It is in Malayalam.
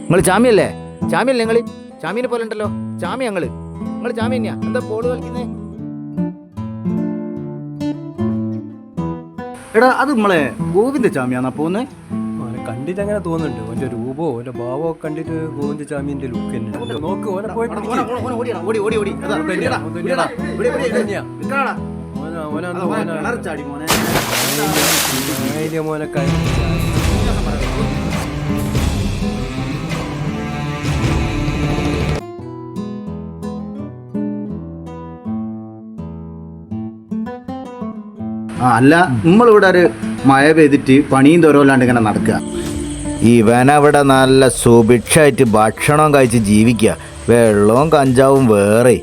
നിങ്ങൾ ചാമിയല്ലേ? ചാമിയല്ലേ നിങ്ങൾ? ചാമീനെ പോലെ ഉണ്ടല്ലോ. ചാമി നിങ്ങൾ ചാമി തന്നെയാ. എന്താ ബോള് കളിക്കുന്നേ? എടാ അത് നമ്മളെ ഗോവിന്ദ ചാമിയാന്നാ പോന്ന്. കണ്ടിട്ട് അങ്ങനെ തോന്നുന്നുണ്ട്. ഓന്റെ രൂപോ ഓന്റെ ഭാവോ കണ്ടിട്ട് ഗോവിന്ദ ചാമിന്റെ ലുക്ക് തന്നെ. നോക്ക് ഓനെ പോയി മോനെ അല്ല നമ്മളിവിടെ ഒരു മഴ പെയ്തിട്ട് പണിയും തോരല്ലാണ്ട് ഇങ്ങനെ നടക്കുക. ഇവനവിടെ നല്ല സുഭിക്ഷമായിട്ട് ഭക്ഷണം കഴിച്ച് ജീവിക്കുക. വെള്ളവും കഞ്ചാവും വേറെ.